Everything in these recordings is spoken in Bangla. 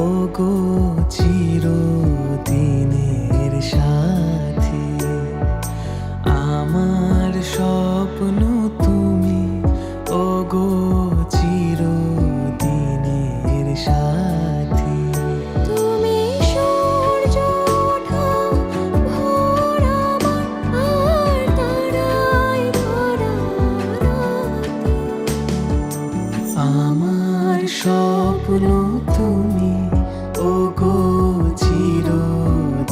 ওগো চিরদিনের সাথী, আমার স্বপ্ন তুমি, ওগো চিরদিনের সাথী। তুমি সূর্য ওঠা ভোর আমার, আর তারায় ভরা রাতে। আমার স্বপ্ন তুমি, ওগো চিরদিনের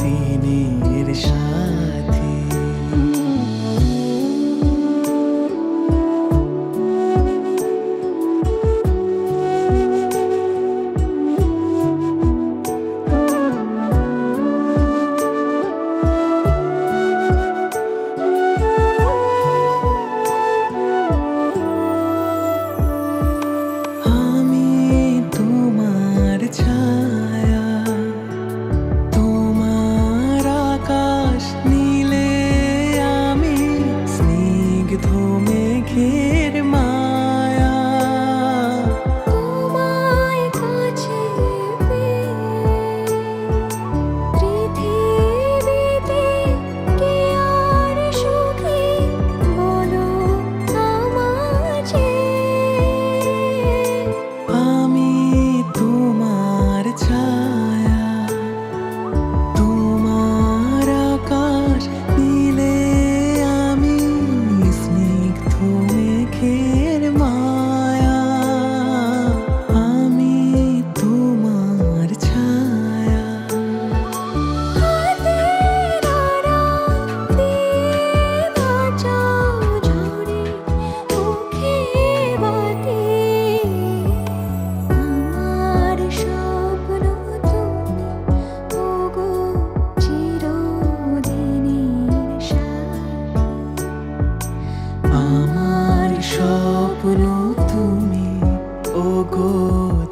সাথী। আমি তোমার ছায়া, তোমার আকাশ নীলে, আমি স্নিগ্ধ মেঘের মায়া। তোমায় কাছে পেয়ে পৃথিবীতে কে আর সুখী বলো আমাকে। আমি তোমার ছায়া, তোমার আকাশ নীলে, আমি স্নিগ্ধ মেঘের মায়া। আমি তোমার ছায়া। হাতের আড়াল দিয়ে বাঁচাও ঝরে মুখে বাতি। আমার স্বপ্ন তুমি, ওগো চিরদিনের সাথী। আমার স্বপ্ন তুমি, ওগো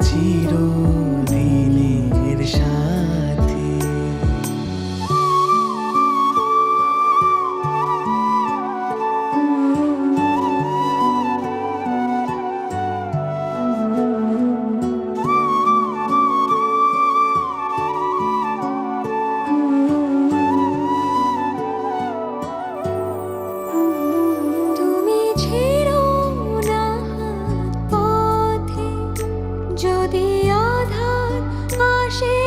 চিরদিনের সাথী। তুমি ছেড়ো না হাত পথে, যদি আধার আসে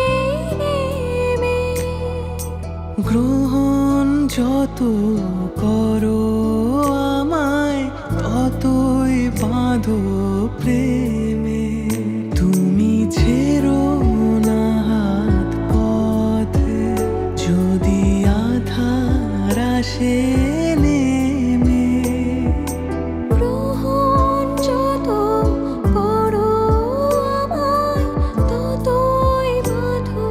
নেমে। গ্রহণ যত করো আমায়, ততই বাঁধো প্রেমে। তুমি ছেড়ো না হাত পথে, যদি আধার আসে নেমে। গ্রহণ যত করো আমায়, ততই বাঁধো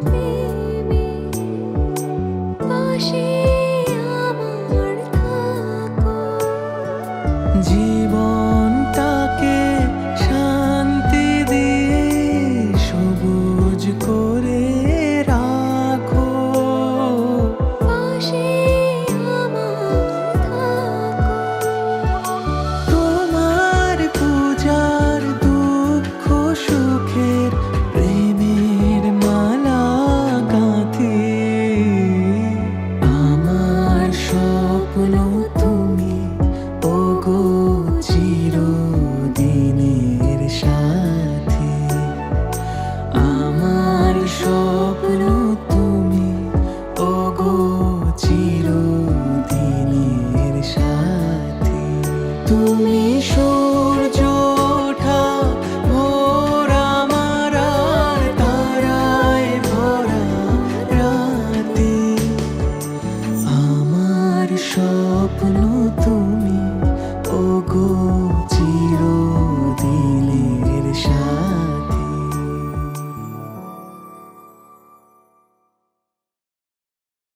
প্রেমে। পাশে আমার থাকো। জীবনটাকে শান্তি দিয়ে সবুজ